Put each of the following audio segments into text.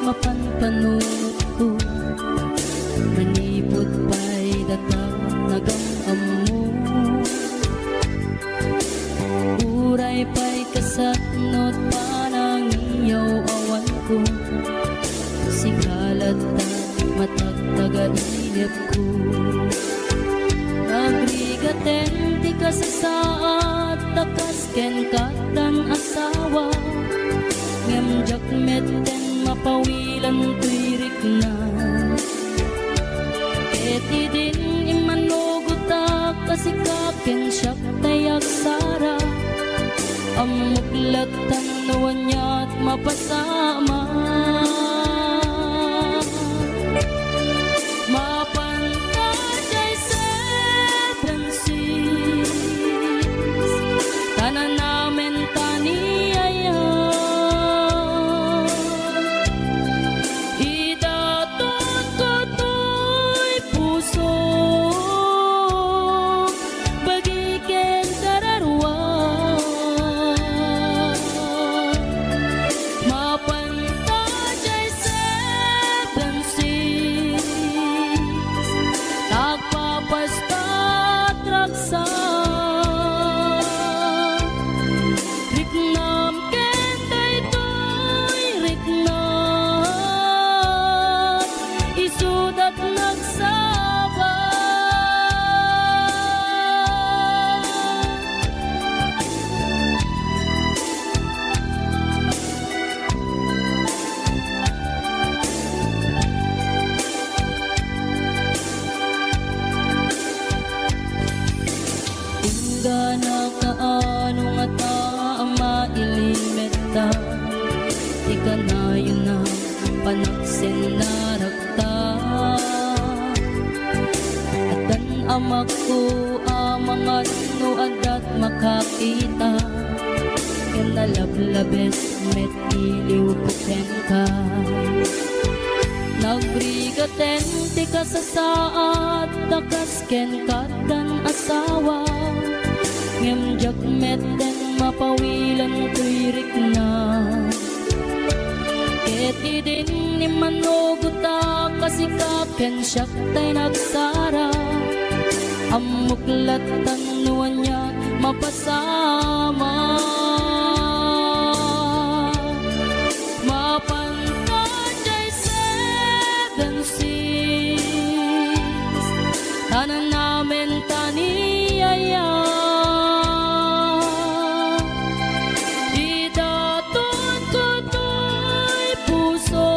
mapanpanunod ko. Manipod pa'y datanagam amo, uray pa'y kasatnot panangiyaw awan ko. Sikalat na matagtaga-inip ko. Nagrigaten ti kasasaat takas ken katan asawa, ngem jakmeten mapawilan tuirik na. Eti din imanugutak kasikaken siyak tayak sara, amuklatan nawan niya't mapasama. Mapantay seven seas, tanan namin taniyaya. Idatot ko to'y puso, bagiken kararwa. Mapantay seven seas, tagpapastat raksa. Riknam ken daytoy riknat, isudat nagsaba. Tingga na kaano nga taama ilimeta, ika na yun na panaksin na rakta. Atan amak ko amangat no adat makakita, yan nalablabes met iliw ko ka. Nagrigaten ti kasasaat takas ken katan asawa, ngem jakmeten mapawilan tuirik na. Eti din imanugutak kasikaken siyak tay nagsara, amuklatan nuwan niya mapasama. Mapantay seven seas, tanan namin taniyaya. Idatot ko to'y puso,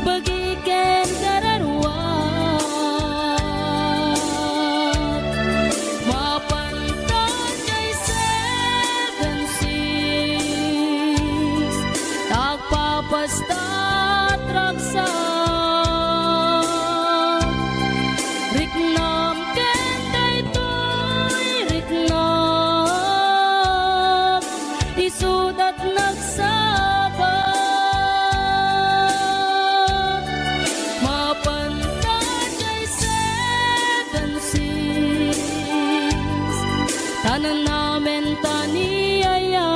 bagiken kararwa. Mapantay seven seas, tagpapastat raksa. Riknam ken daytoy riknam, isudat nagsaba. Mapantay seven seas, tanan namin taniyaya.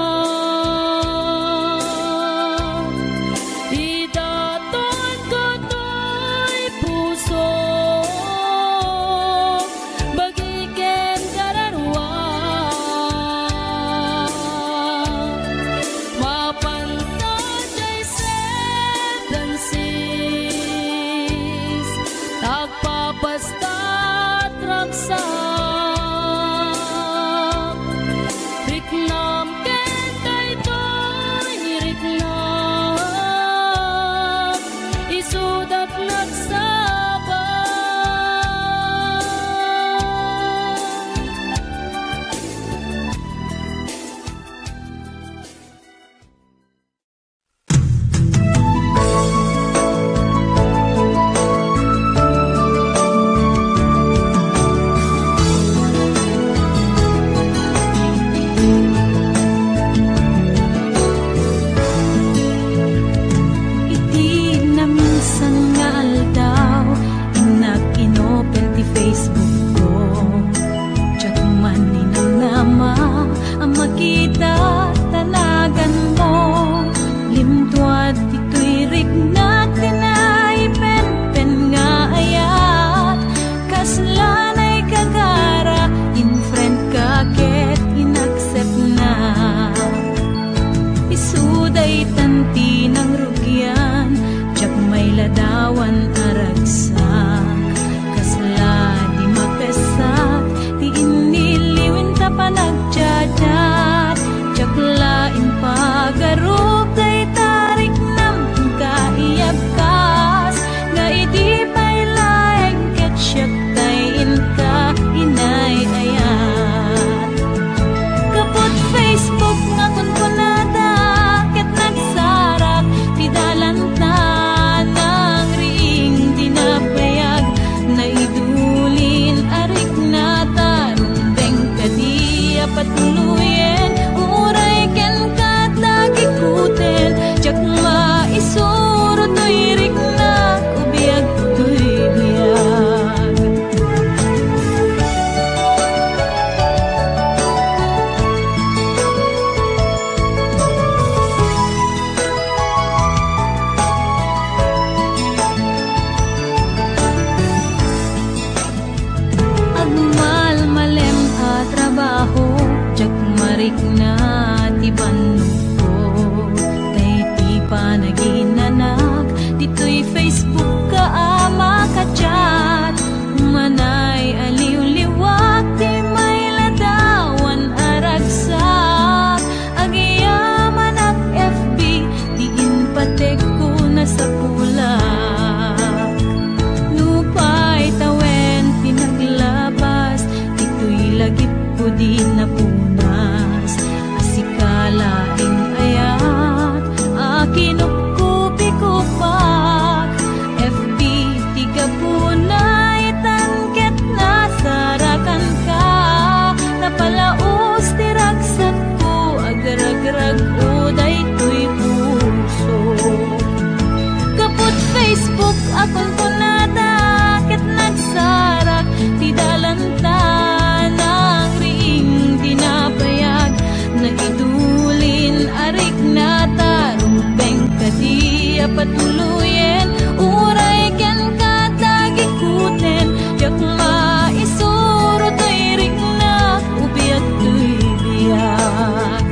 patuluyen uray ken katagikuten jak maisuro to'y ringna ubiag to'y biyak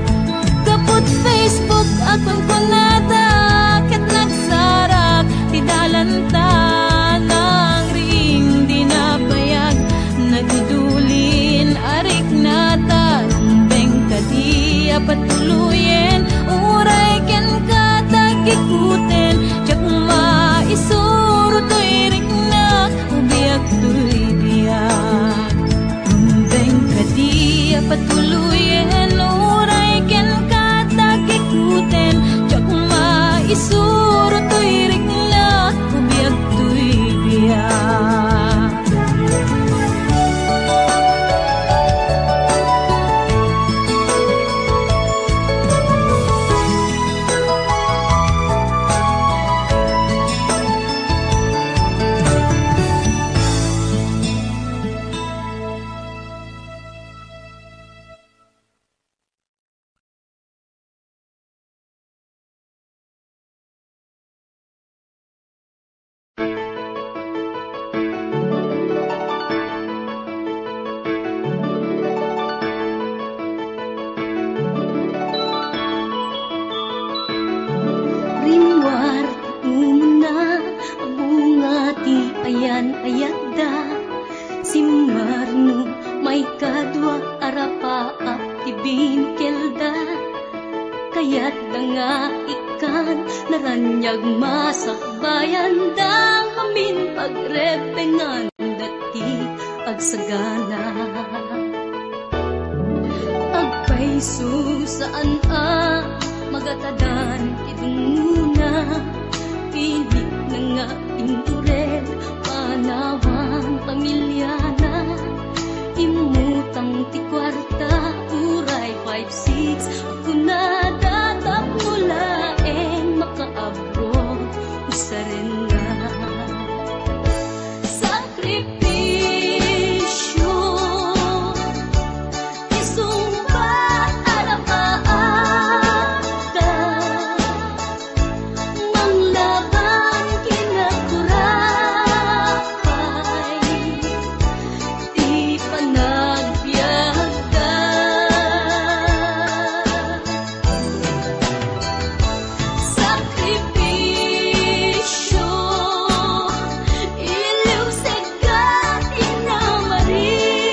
kaput Facebook akon ko nada ket nagsarak tidalanta ng ring di nabayag nagdulin arik nata beng kadi patuluyen uray ken katagikuten jak maisuro to'y ringna ubiag to'y biyak beng kadi patuluyen uray ken katagikuten jak maisuro to'y ringna ubiag to'y biyak rimwar umuna abungati ayan ayadda simmarno may kadwa arapa at ibinkelda kayat da nga ikan naranyag masakbayan dang amin pagrepengan dati agsagana agpaiso saan magatadan idunguna pilit na nga indurel panawan pamilyana imutang ti kwarta uray 5-6 kunada tapnulaeng makaabot usaren na sakripisyo isumbat alapaata manglaban kinakurapay di panagbiagda sakripisyo iliw segat inamarina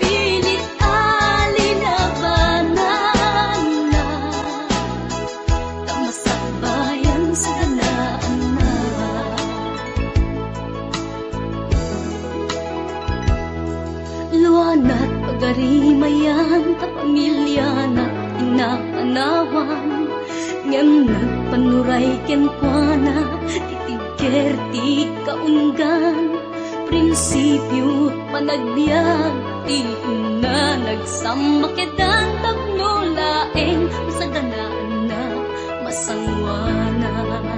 pilit alinabanan na tamasakbayan sa ganaan na luanat pagarimayan ta pamilya na inaanawan ngem nagpanuray ken kuana titigker ti kaunggan prinsipyo panagbiag ti na nagsamakedan tapnulaeng sa ganaan na masangwanan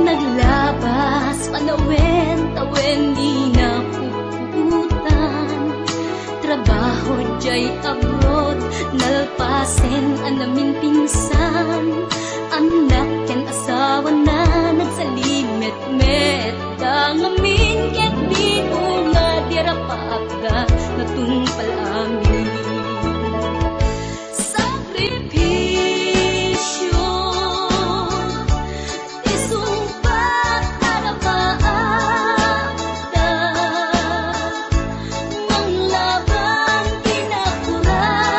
naglabas panawen tawen di na puputan trabaho jay abroad nalpasen anamin pinsan anak ken asawa na nagsalimet met dangamin ket di nga dirapaagda natungpal amin sakripisyo isumpat alapaata manglaban kinakurapay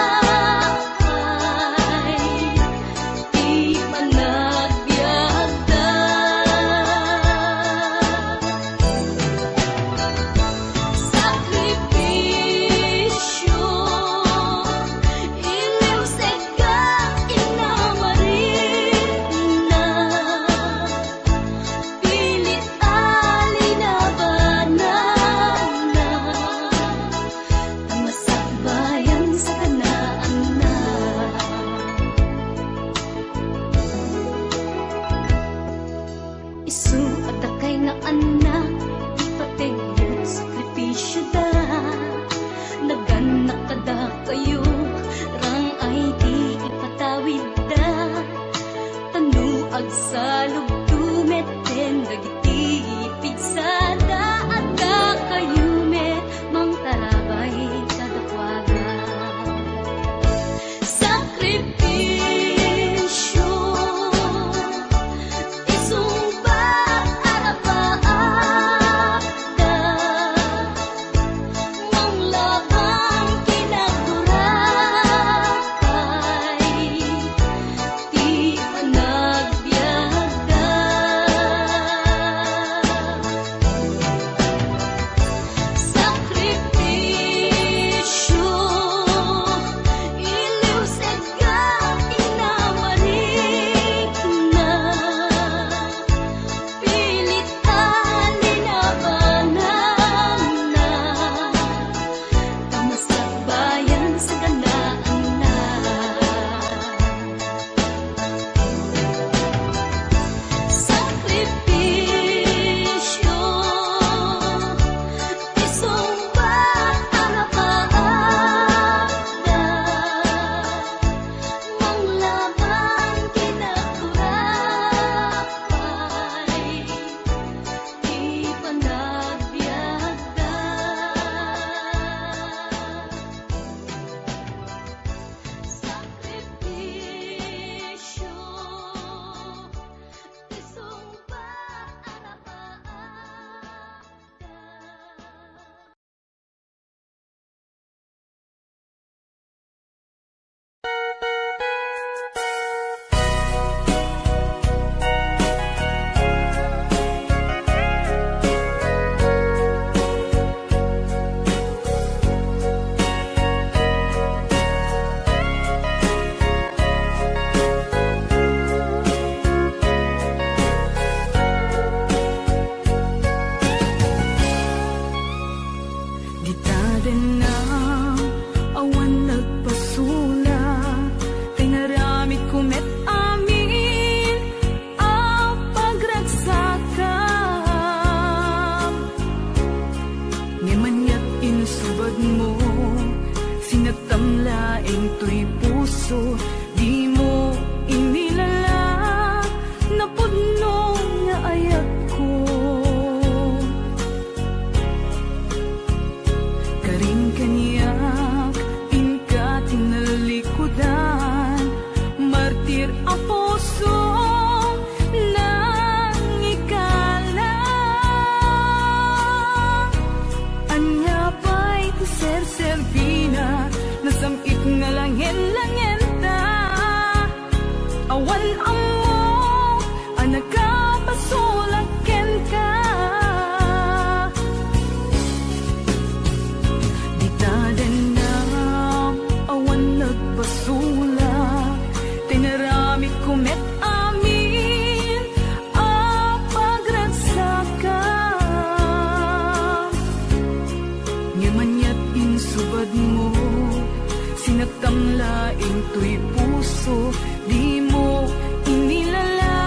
puso, di mo inilala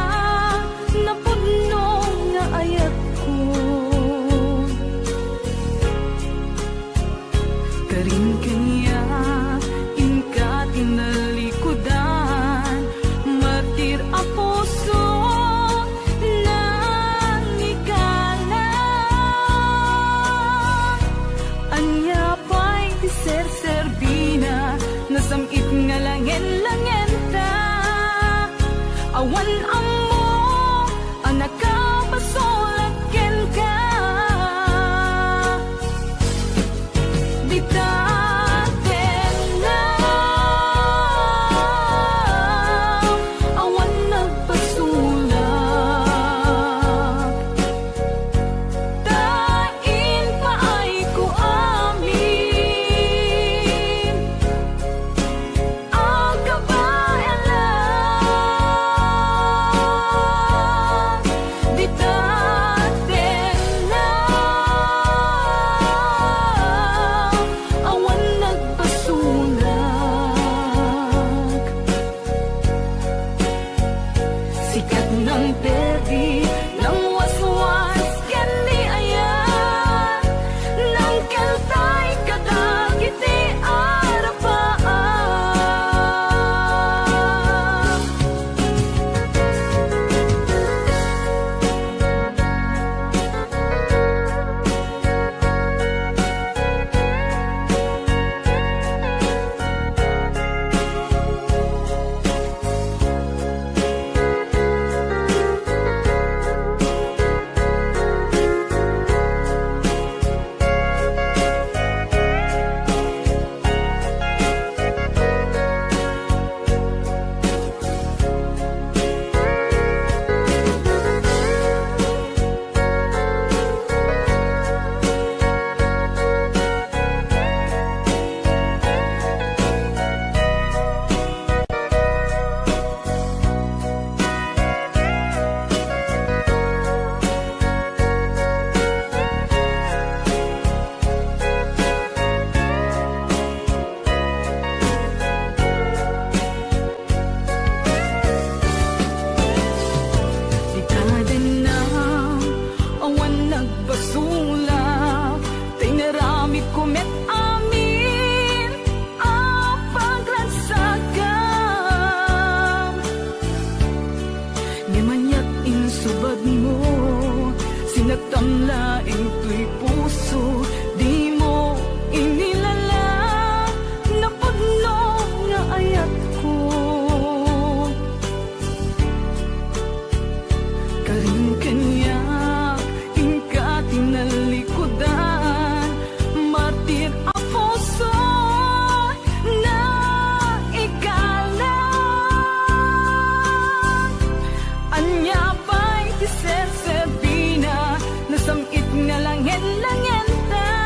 na puno nga ayat ko. Karin kanya inka tinalikudan, martir a puso nang ikala. Anya pa'y ser-serbina, nasamit nga langen-langen ta. Awan amo, anak ka basolaken ka. Bitaten na, awan nagpasulak. Tain pa ay ko amin, ang kabayan lang. Bitaten na, awan nagpasulak. Sikat ng perdi, ng waswas, kendi ayan, ng keltay kadagiti arapaan. Bitaden na, awan nagpasulak. Tinaramid ko met amin, ang paglansagam. Ngamanyak insubad mo, sinagtam laing tuy puso, di mo inilala na puno nga ayat ko. Karin kanya inka tinalikudan, martir a puso na ikala. Anya pa'y ser-serbina, nasamit nga langen-langen ta.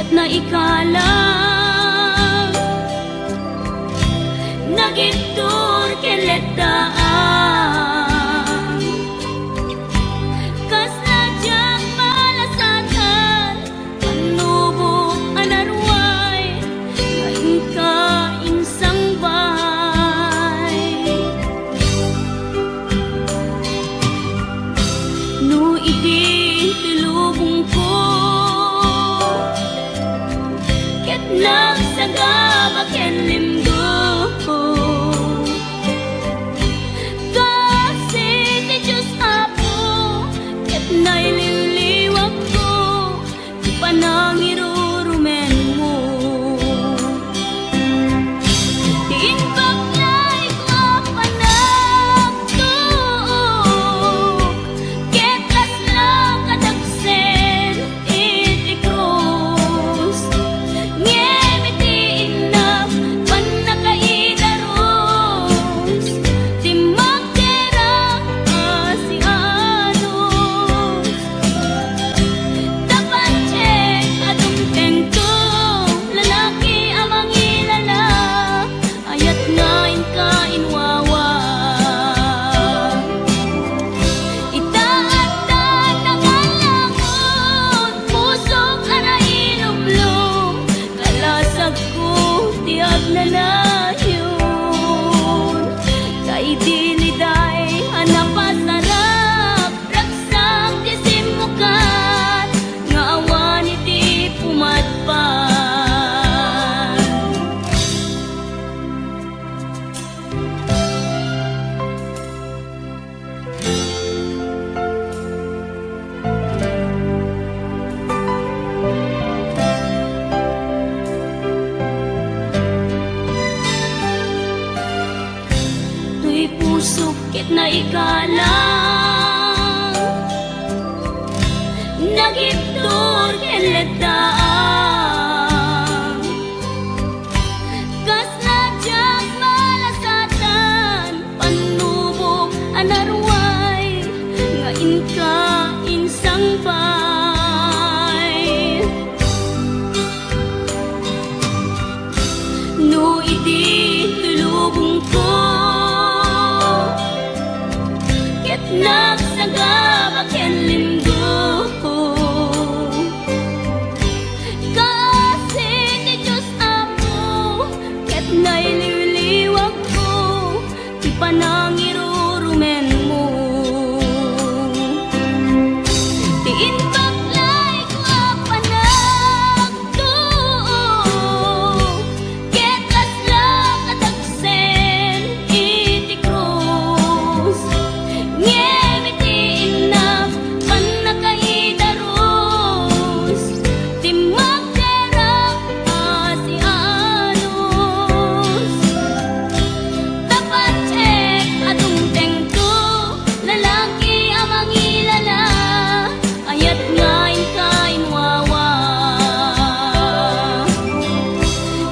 ket na ikalang nagibtur keletaan kas nadyang malasatan panubok anarway ngayon ka insang bahay no idi tilubong ko ket nagsagabak ken limdo kasi ti Diyos Apo ket naililiwag ko di panangirurumen mo diin baklay ko panagtuok ket laslang kadagsen iti krus ngemitiin na panakaidaros ti magderang asianos dapat check atong tengto lalaki amang ilala ayat ngain ka inwawa itaatan ang alangon pusok ana ilumlum kalasag ko tiag na layon kay diliday hanapasarap raksang tisimukan nga awan iti pumatpan tuy pusok ket na ikalang nagibtur keletaan kas nadyang malasatan panubok anarway ngain ka insang bay no idi tulubong ko ket nagsagabak ken limdo kasi ti Diyos Apo ket naililiwag ko ti panangirurumen mo diin baklay ko panagtuok ket laslang kadagsen iti krus ngemitiin na panakaidaros ti magderang asianos dapat check atong tengto lalaki amang ilala ayat ngain ka inwawa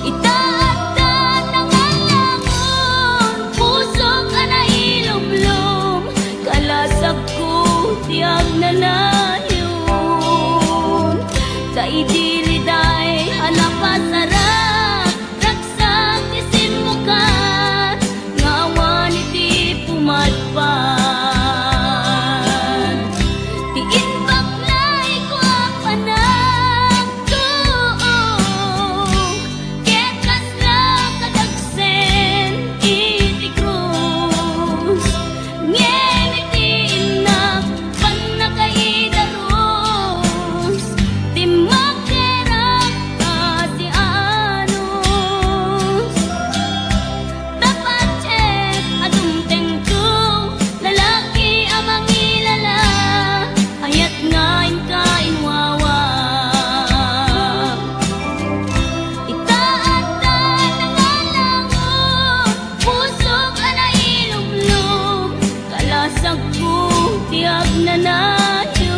itaatan ang alangon pusok ana ilumlum kalasag ko tiag na layon kay diliday hanapasarap raksang tisimukan nga awan iti pumatpan diin baklay ko panagtuok ket laslang kadagsen iti krus ngemitiin na panakaidaros ti magderang asianos dapat check atong tengto lalaki amang ilala ayat ngain ka inwawa itaatan ang alangon pusok ana ilumlum kalasag ko tiag na layon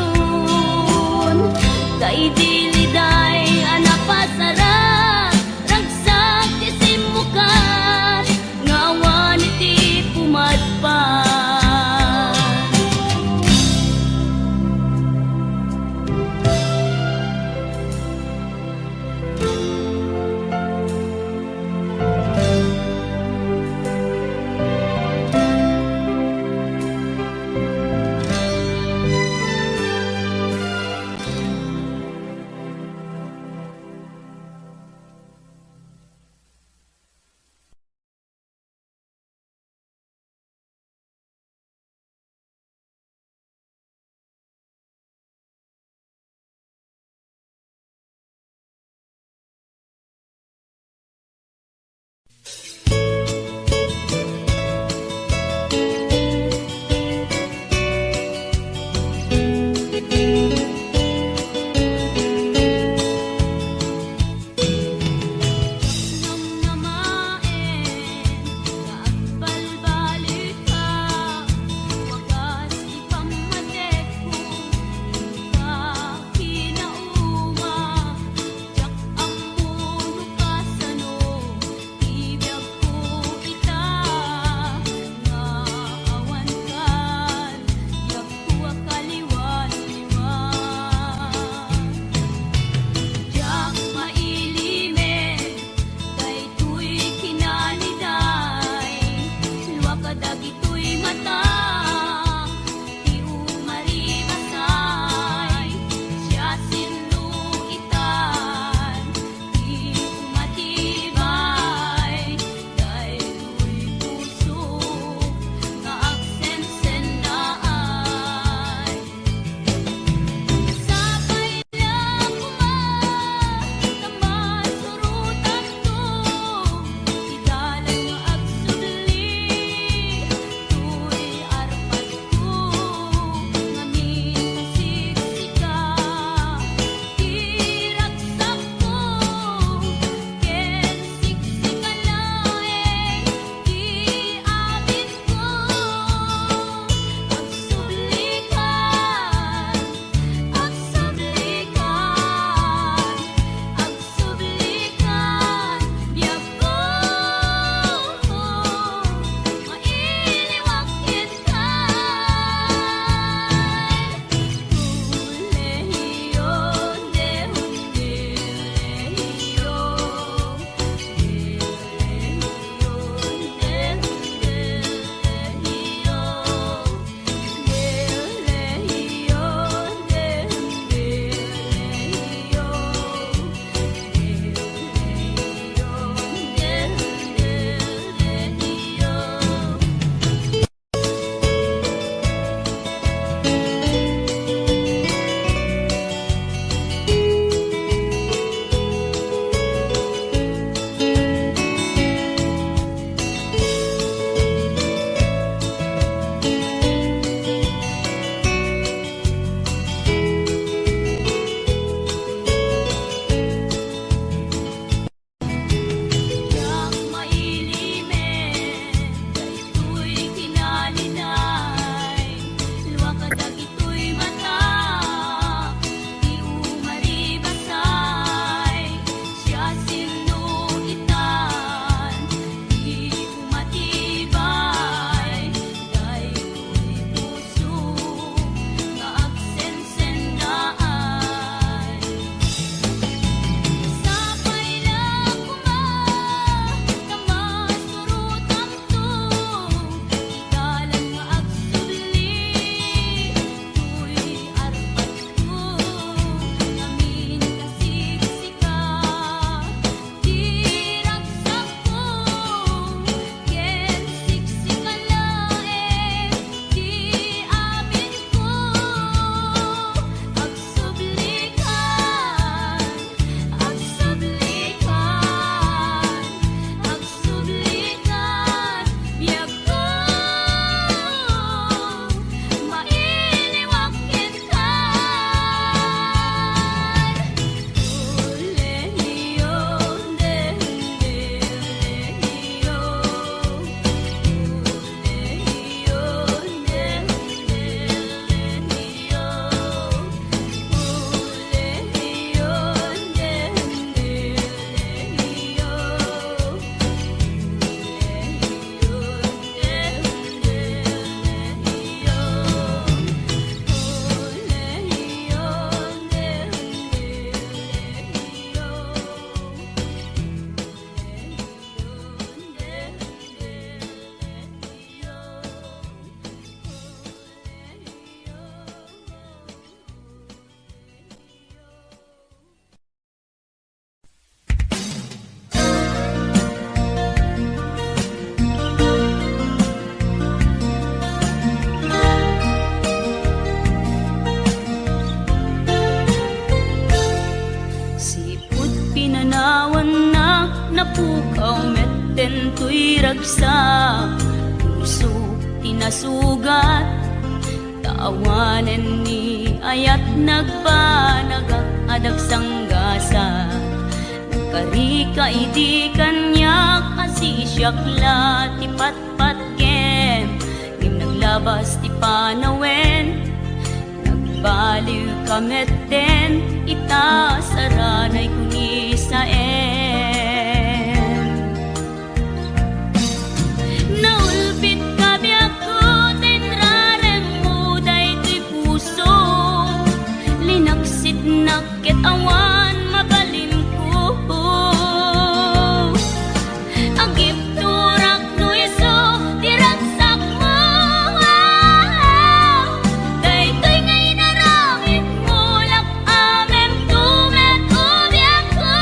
kay diliday anapasarap ragsang tisimukan nga awan iti pumatpan napukaw metten tuy ragsa, puso tinasugat, taawanen ni ayat nagpanagak adag sanggasa. Karika idi kanyak asisyakla ti patpatken, ngim naglabas ti panawen, nagbaliw kametten ita saranay kuni saen. Naulpit kabiyak ko tenrarem mo daytoy puso, linaksit nakit awan mabalin ko. Agip turak no iso diragsak mo, daytoy ngay naramit mo lak amem tumet ubiyak ko.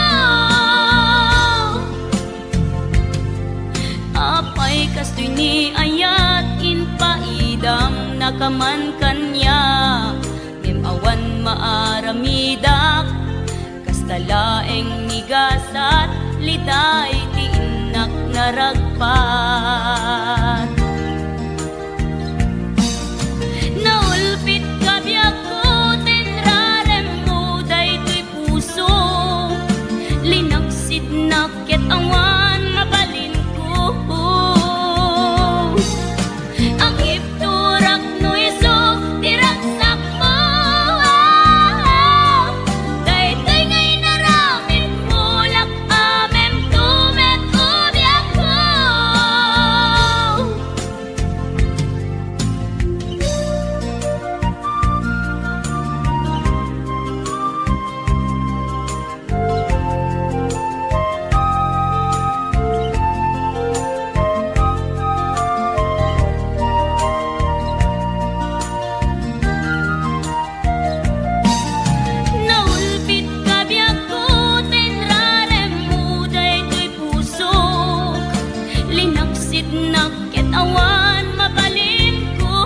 Apay kastoy ni ayat inpaidam nakaman kanya, ngem awan maaramidak kastalaeng nigasat liday ti inak naragpat. Naulpit kabiyak ko tenrarem mo daytoy puso, linaksid nakit awan mabalin ko. Ang ipturak no iso diragsak mo, daytoy ngay naramit mo lak amem tumet ubiyak ko. Naulpit kabiyak ko tenrarem mo daytoy puso, linaksid nakit awan mabalin ko.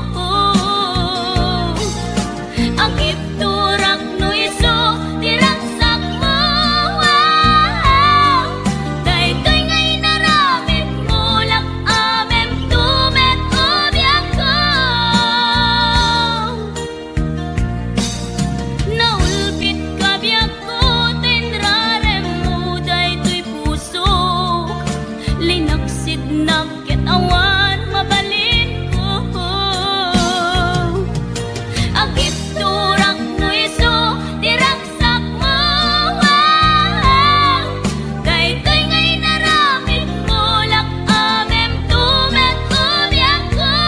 Ang ipturak no iso diragsak mo, daytoy ngay naramit mo lak amem tumet ubiyak ko. Naulpit kabiyak ko tenrarem mo daytoy puso, linaksid nakit awan mabalin ko. Agip turak no iso diragsak mo, daytoy ngay naramit mo lak amem tumet ubiyak ko.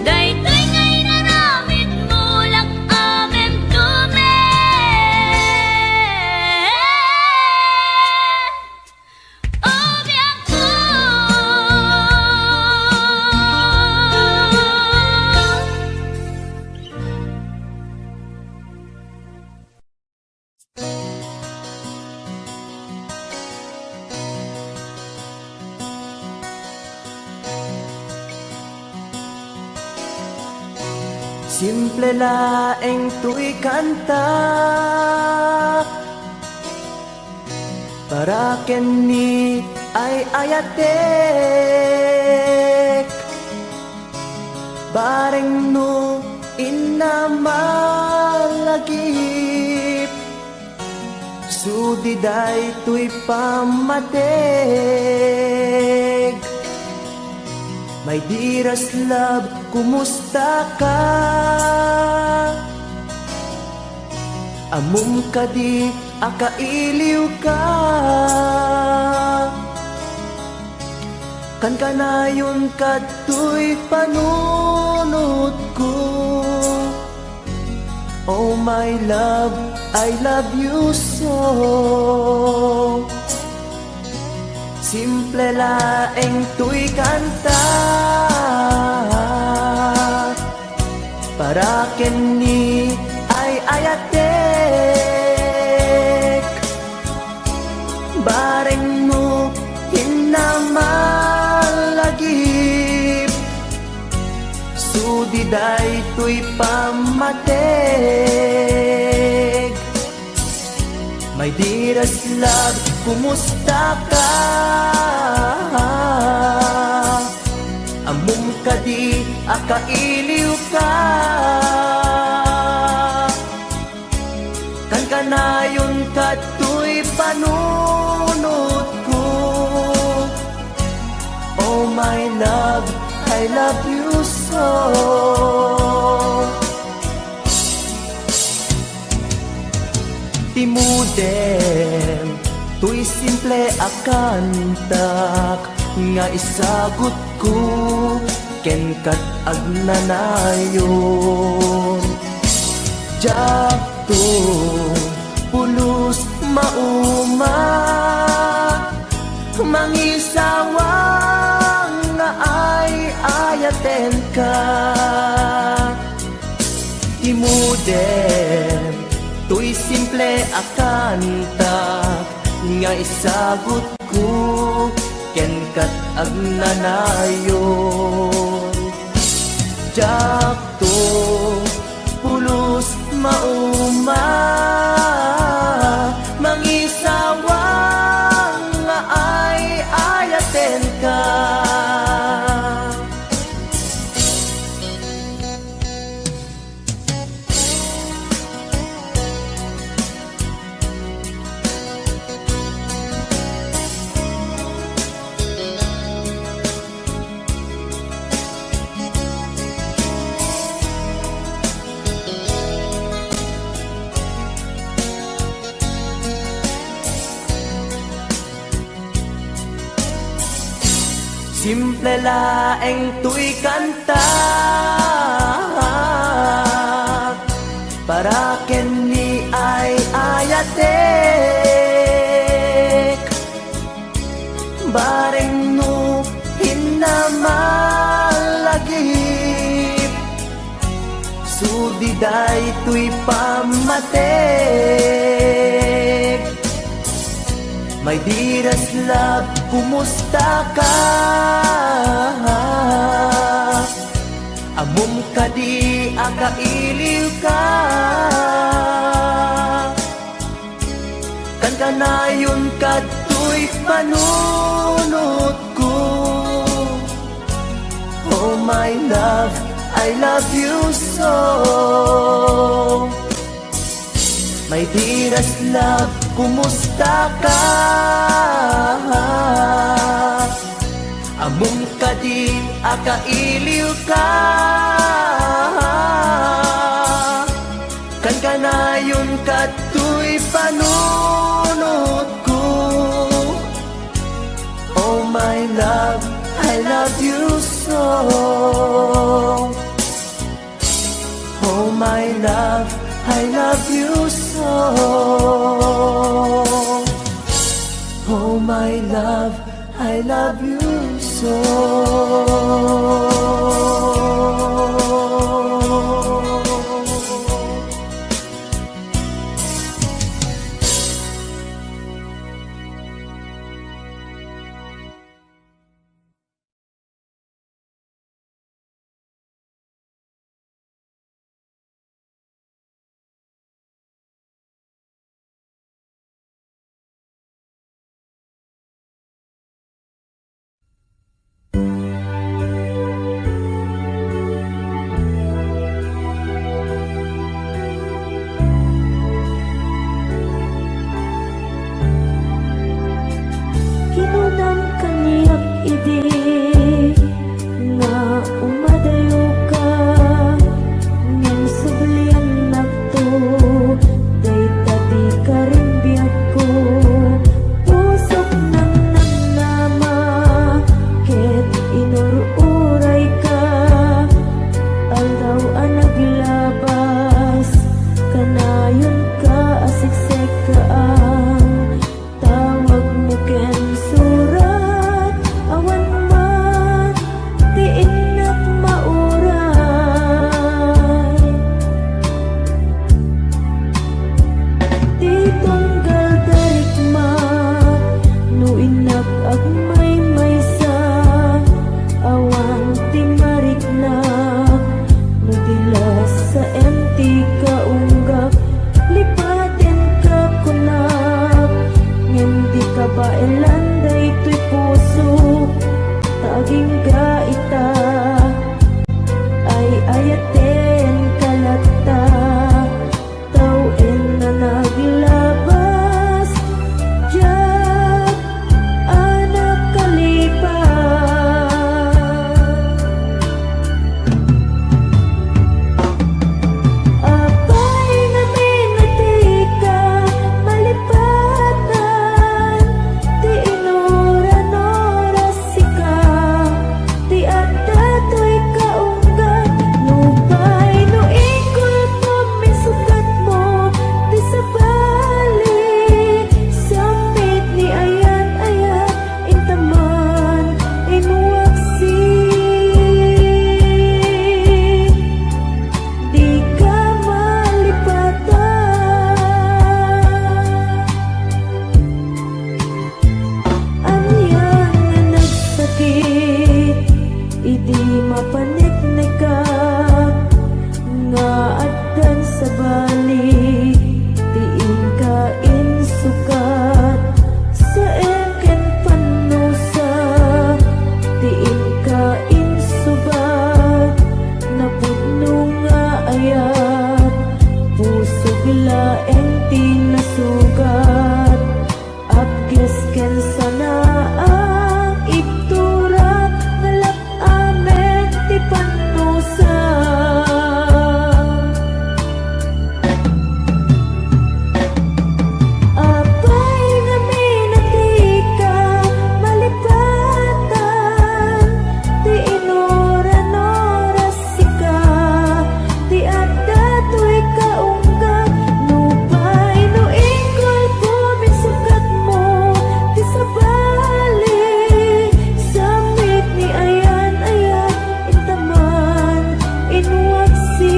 Daytoy ngay naramit mo lak amem tumet ubiyak ko. Simple laeng tuy kanta, para kenni ay ayatek, bareng no inamalagip, sudiday tuy pamateg. My dearest love, kumusta ka? Amum ka di akailiw ka, kan kanayon kato'y panunod ko. Oh my love, I love you so. Simple laeng tuy kanta, para kenni ay ayatek, bareng mo hinamalagip, sudiday tuy pamateg. My dearest love, kumusta ka? Amom ka di akailiw ka. Kan kanayon kato'y panunod ko. Oh my love, I love you so. Timudem, tuy simple akantak, nga isagot ko, ken kat agnanayon. Jakto, pulos mauma, mangisawang nga ay ayaten ka. Timudem, tuy simple akantak, nga isagot ko, ken kat agnanayon. Jakto, pulos mauma, mangisawang nga ay ayaten ka. Simple laeng tuy kanta, para ken ni ay ayatek. Bareng no hinamalagip, sudiday tuy pamatek. My dearest love, kumusta ka? Amom ka di akailiw ka. Kan kanayon kato'y panunod ko. Oh my love, I love you so. My dearest love, kumusta ka? Amom ka di akailiw ka. Kan kanayon kato'y panunod ko. Oh my love, I love you so. Oh my love, I love you so. Oh my love, I love you so. suglaeng tinasugat apkes ken sana ang iktura ngalap amen ti panusa apay nga minatika malipatan ti inoran-oras sika ti adda tuy kaunggat nupay no ingkol puminsukat mo ti sabali samit ni ayan-ayan intaman inwagsin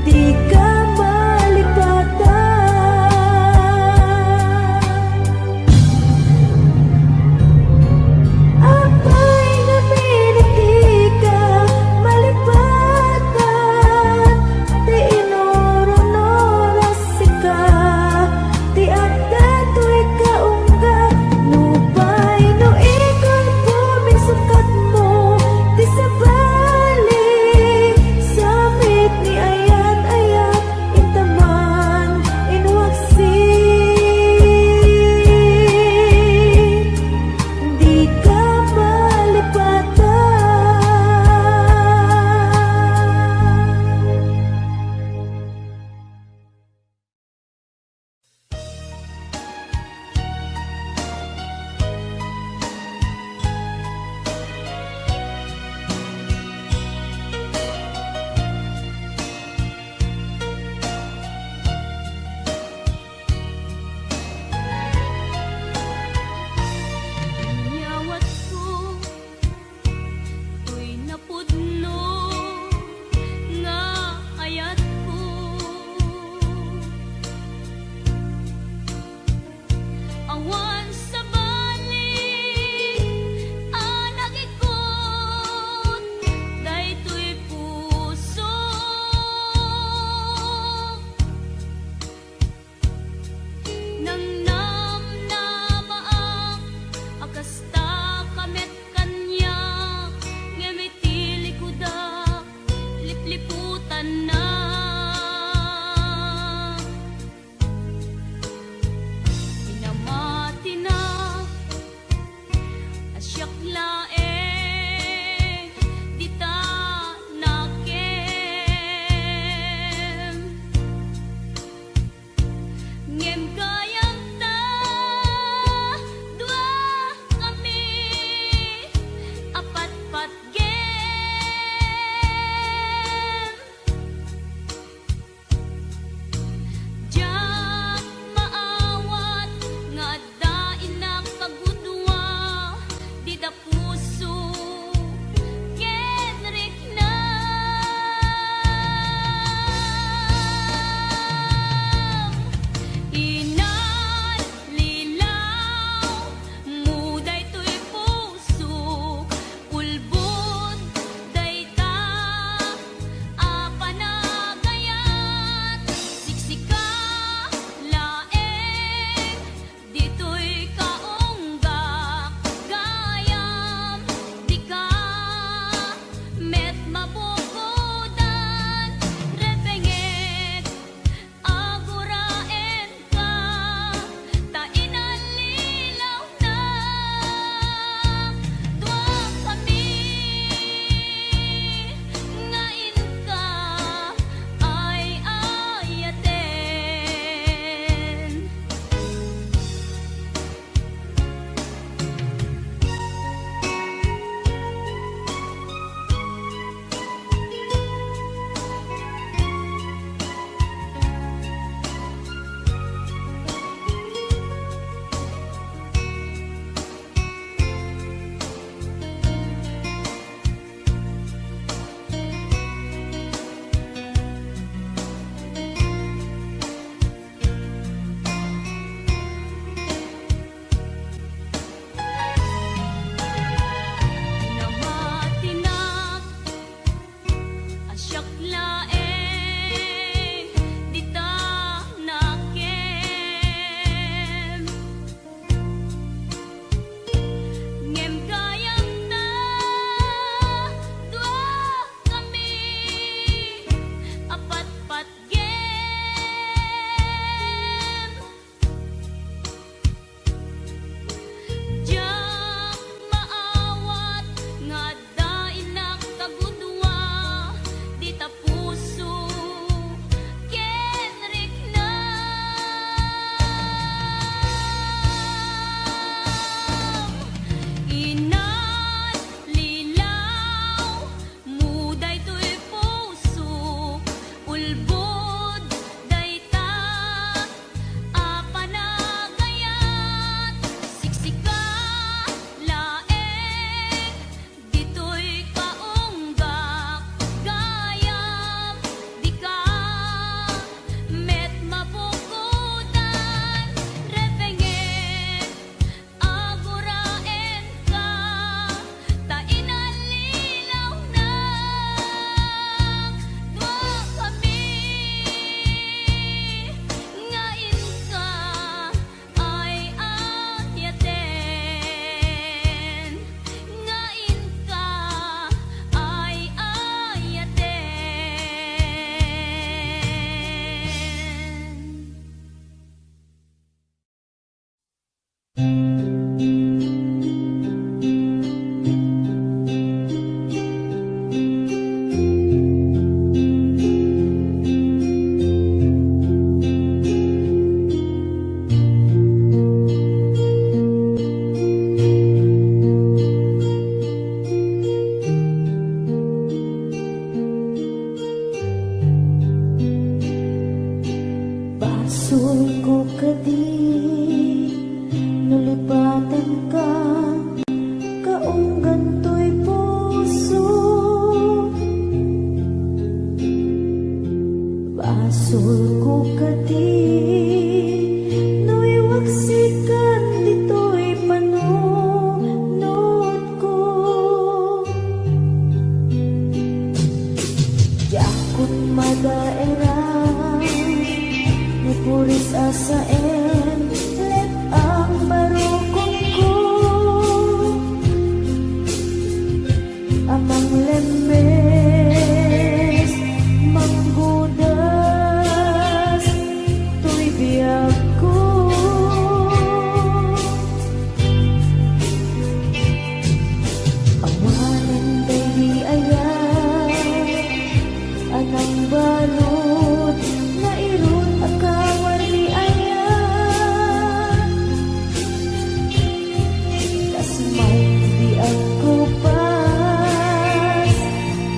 di ka malipatan apay nga minatika malipatan ti inoron-oras sika ti adda tuy kaunggat nupay no ikol puminsukat mo ti sabali samit ni ayan-ayan intaman inwagsin di ka malipatan Nyawat ko tuy napudno nga ayat ko awan sa bali anak ikot daytoy puso nang namnamaak akasta kamet kanya ngemitili kuda lipliputan na pinamati na asyak laeng di ta nakem ngem kayang ta dua kami apat-pat gem jak maawat nga adda inak kagudwa di da puso Kenrik na inan lilaw muday tuy puso ulbod dayta apanagayat siksika laeng ditoy kaunggak gayam di ka met mabukodan repengek aguraen ka ta inalilaw na dua kami ngain ka ay ayaten namatinak asyak laeng di ta nakem ngem kayang ta dua kami Sulko ka di No'y waksikan dito'y panunod ko Yakot madaera May puris asaen Let ang barukong ko Amang lemes Manggudas Tuy biyag ko Awanan day di ayan Anang balot Na irot akawar ni ayan Kasmay di ako pas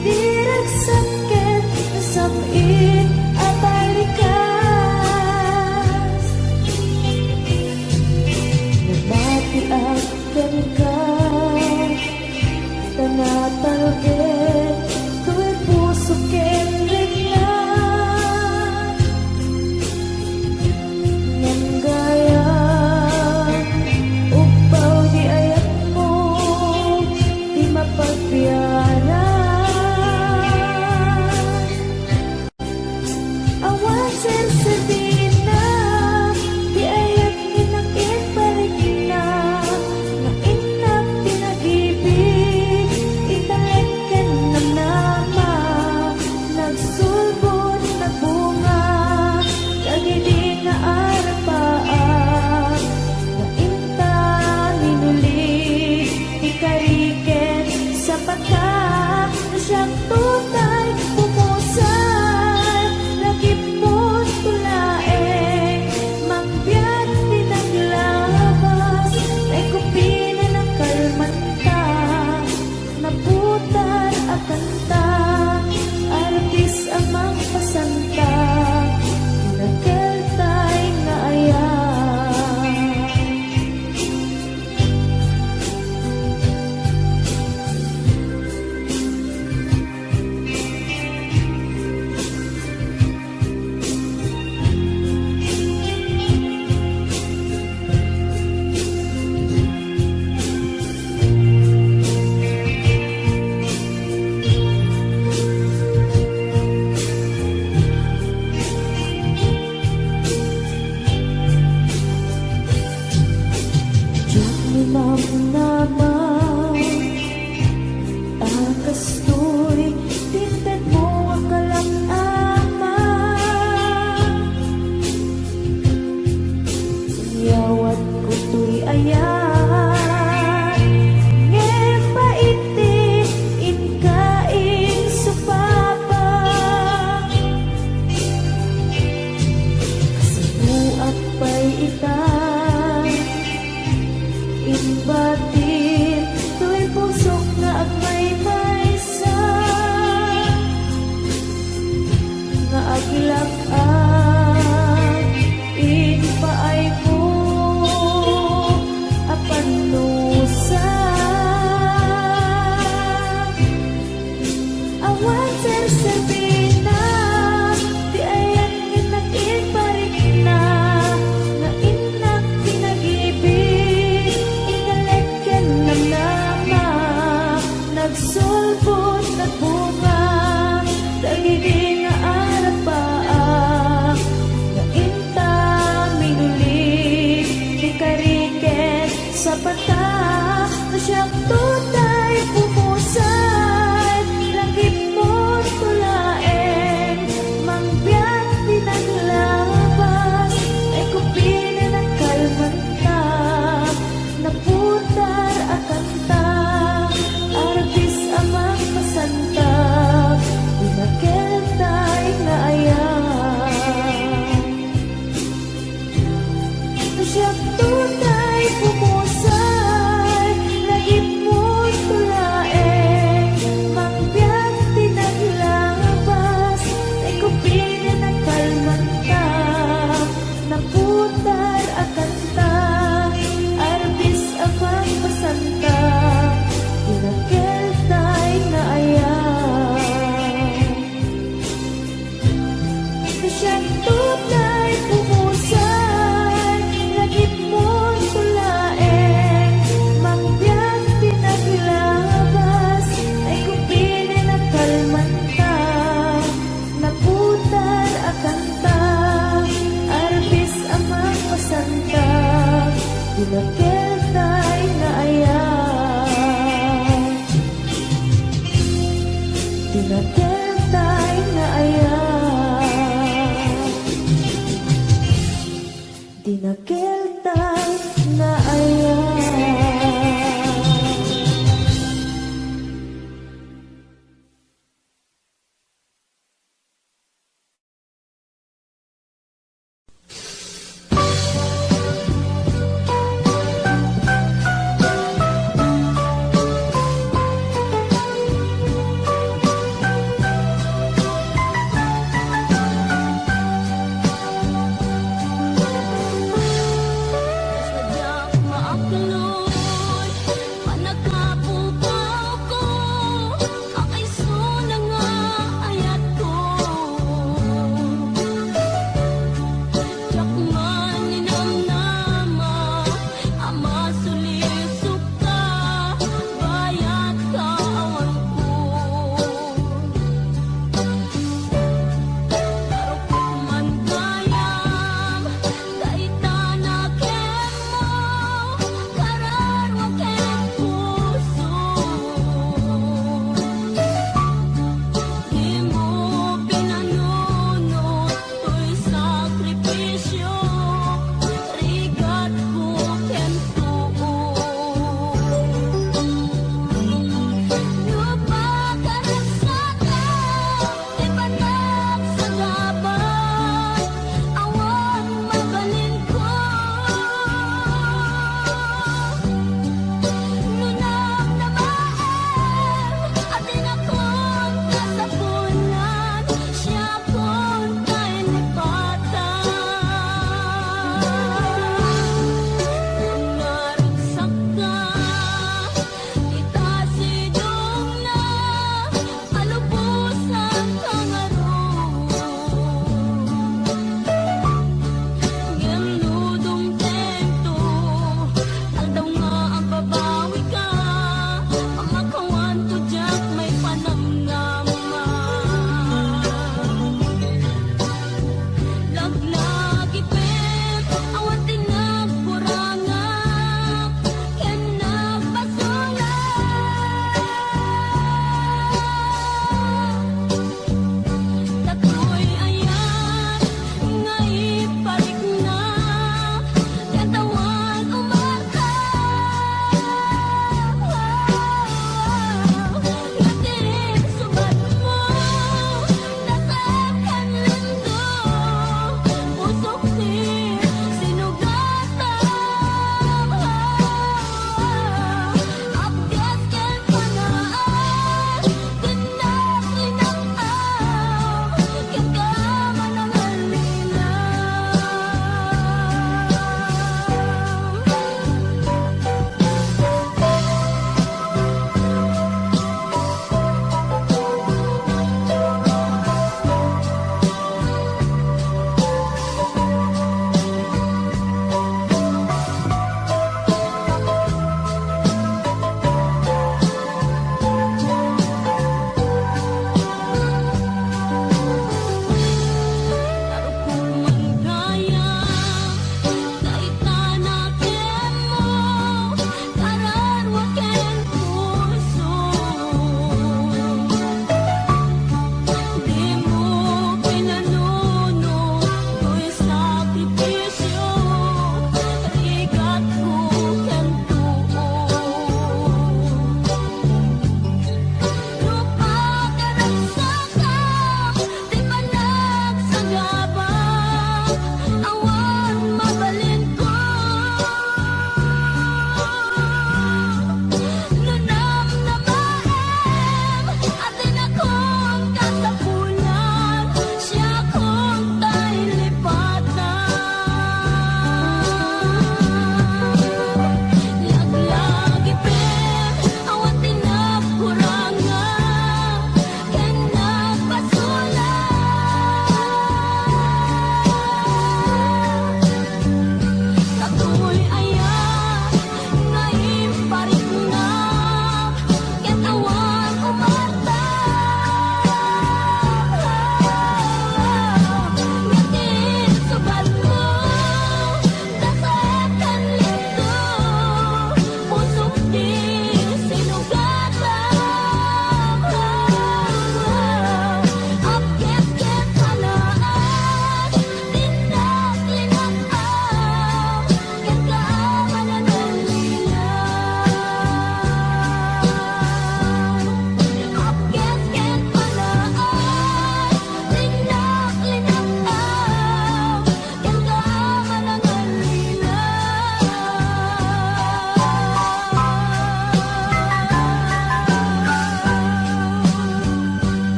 Direk sakit Sabit at alikas Nabati akan ka Tanatalgit Tu'y puso kenrik na Ngan gaya Upaw di ayat mo Di mapagbiyanan Awan sersebina Di ayat ninakit balik na Na inak pinag-ibig Italagkan ng nama Nagsulbon na bunga Kagidi na arapaan Na inta ninulig Ikariket sa pata Na siyang tutay pumusan Lagip mo tulaeng Mangbiyat pinaglabas Ay kupina ng kalmanta Naputar at kanta Artis amang pasanta Nakeltay nga ayan Diyak ni naman Akas to'y Tinted mo ang kalak-ama Siyawat ko to'y ayan Ngayon pa iti Inkain supapa Sinuak pa'y itan Inbatin Tu'y pusok na agmay maysa Nga agilak-an Inpaay ko Apan nusa Awan sersebina Di ayan ginakit parik na Na inak pinag-ibig Inalagyan ng nama Nagsulbot na bunga Dagidi nga arapaan Na inta minulig Di kariket sa pata Na siyang tutay pumusan Langit mo tulaeng Mangbiyat pinaglabas Ay kupina ng kalmanta Naputar at kanta Artis amang pasanta Pinakeltay na ayan Na siyang tutay pumusay Lagip mo siya tunay pumusay, lagip mo tulaeng, mangbiyak pinaglabas, ay kupili na kalmanta, naputar akanta, arbis amang masanta, dinakil tay na ayan, dinakil tay na ayan.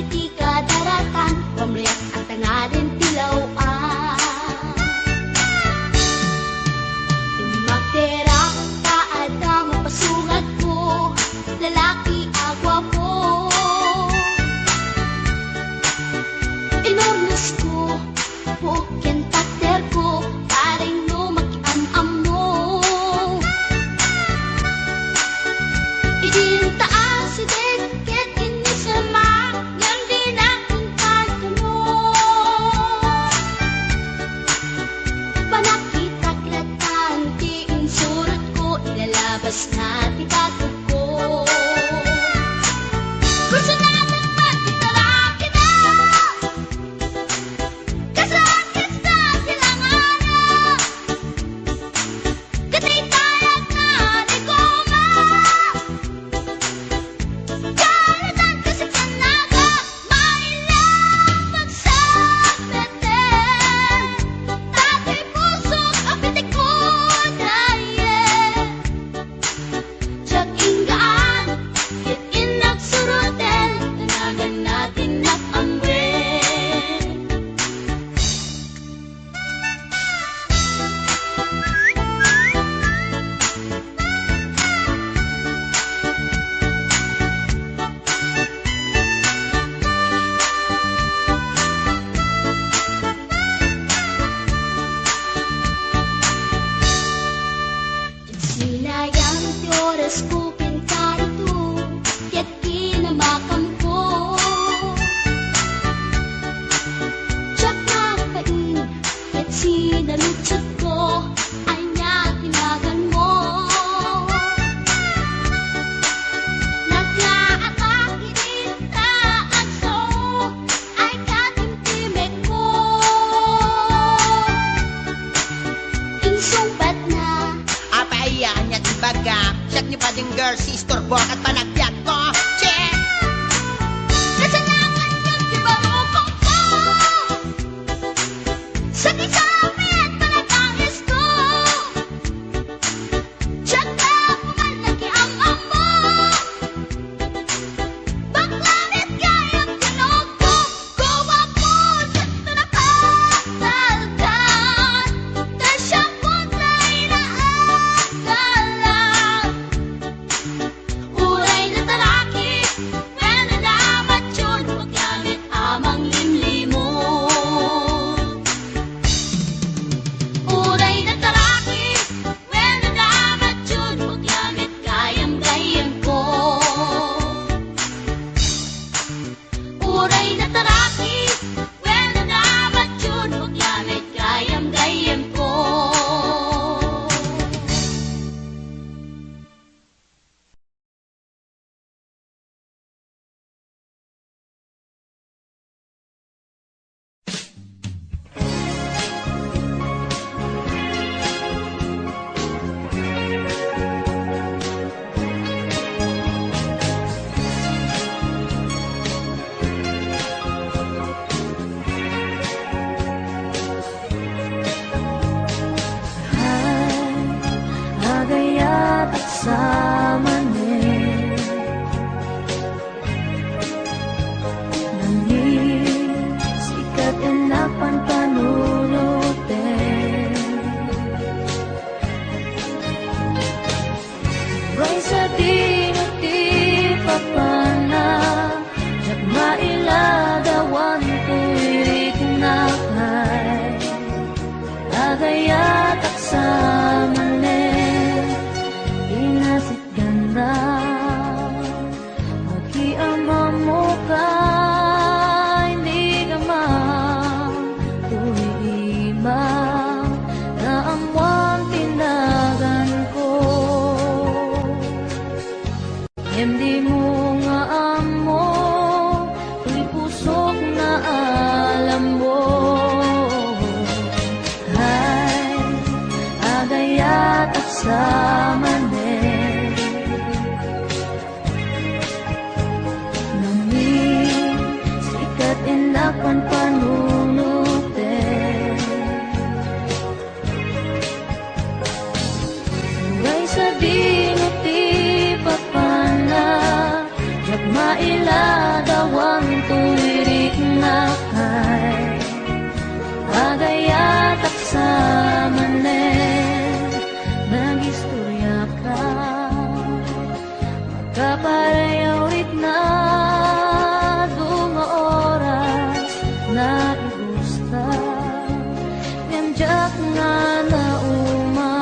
iti kadaratan pamriak at tangarin tilawan magterak ka ada mapasugat ko lalaki agwapo inornas ko pukyan tater ko paring no makianam mo idin taas si deket ini sama yang di nakin pagkano na igusta Ngamjak nga na uma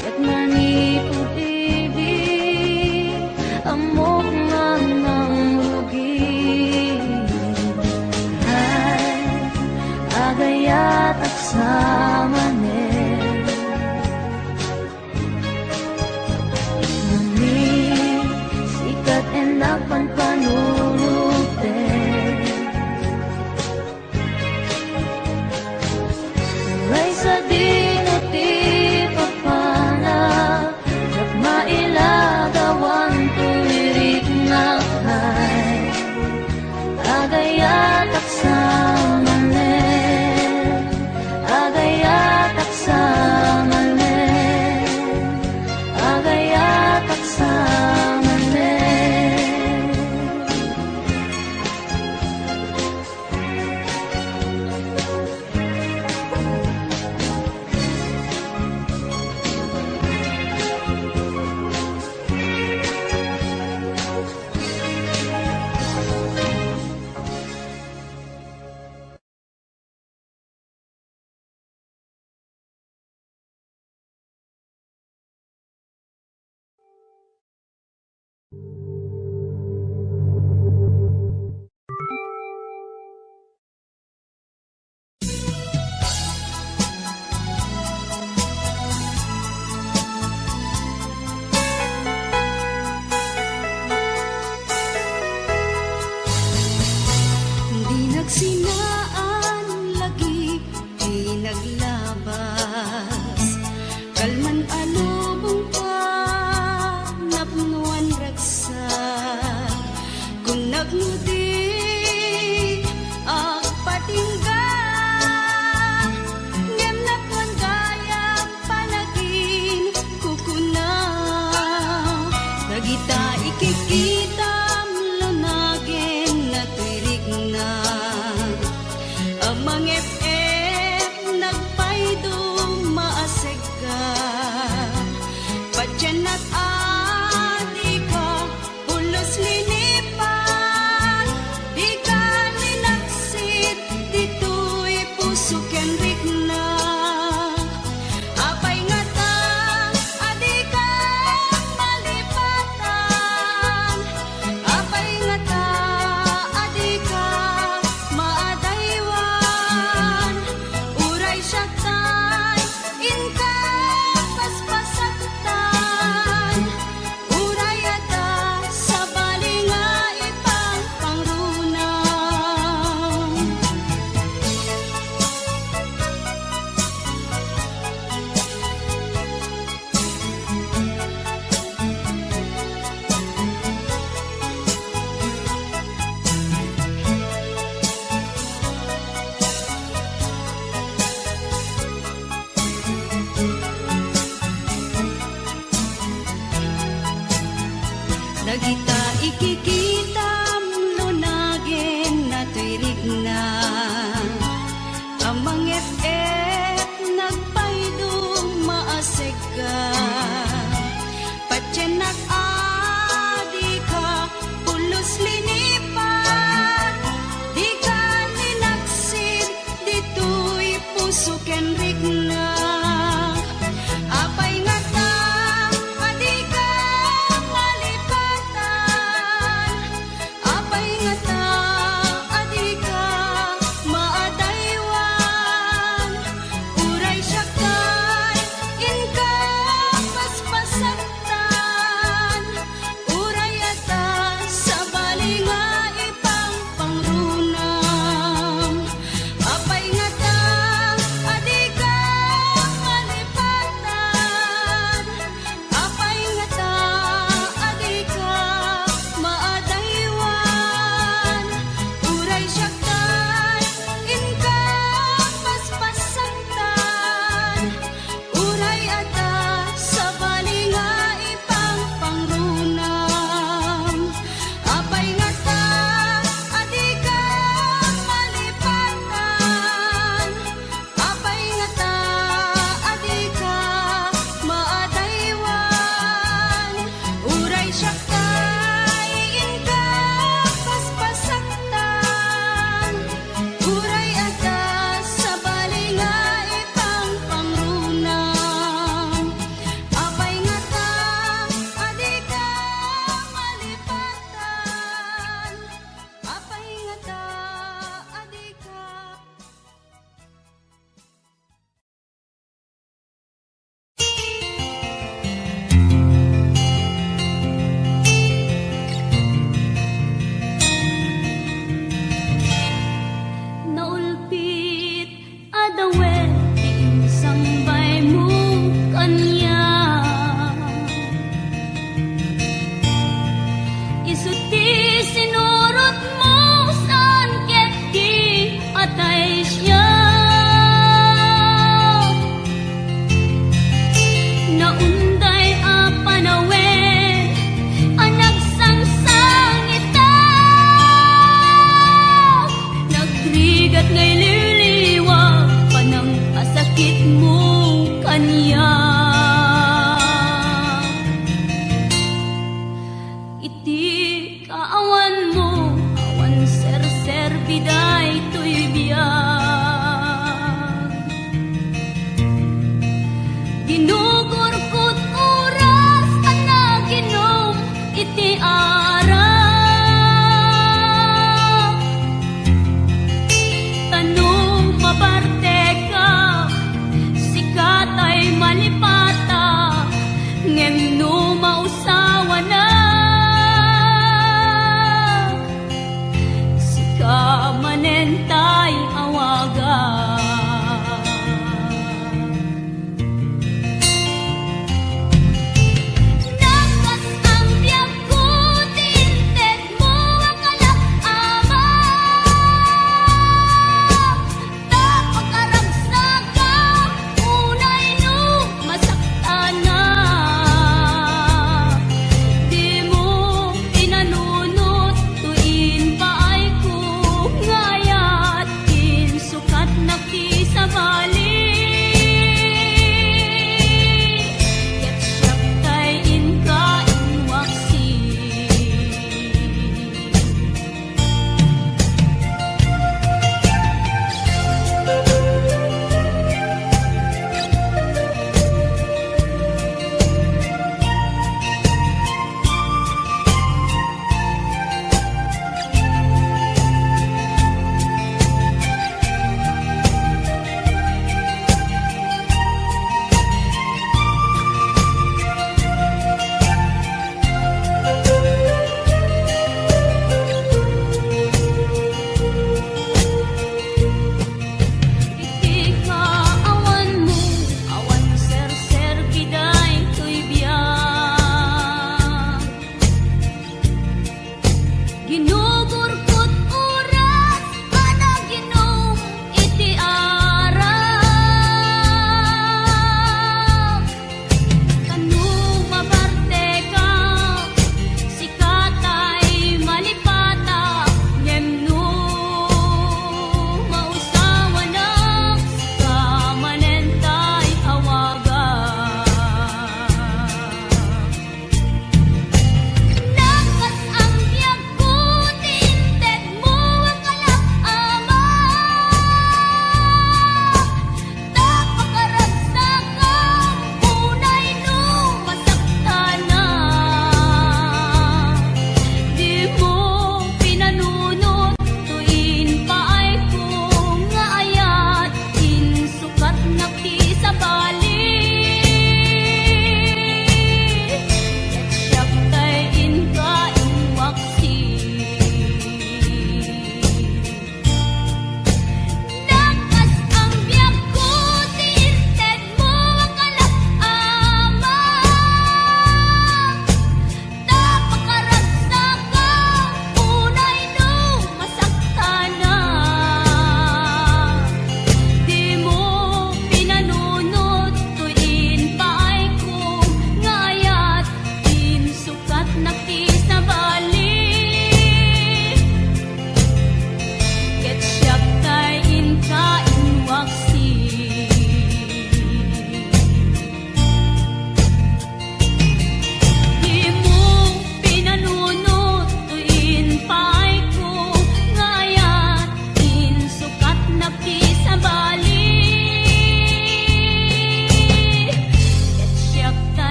Kat manipod-ibig Amok nga ng rugi Ay, agayat at samanin Ngunit, sikat enak panpanuluten Turay sa dinuti papana Jak mailagawan tuwirik na kay Agayat at samanin Agayat at samanin Agayat at samanin Di nagsinaan lagi, di naglabas Kalman alubong pa, napnuan raksa Kung nagnudi, patingga Ngem nakwan gayang panagin, kukuna Tagita ikikita, lunagin na tuirig na Amang FF nagpaydo maaseg ka Patyan at adi ka ulos linipan Di ka ninaksit, di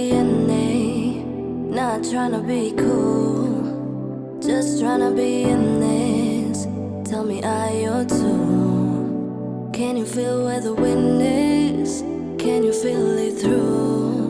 DNA. Not trying to be cool, just trying to be in this. Tell me, are you too? Can you feel where the wind is? Can you feel it through?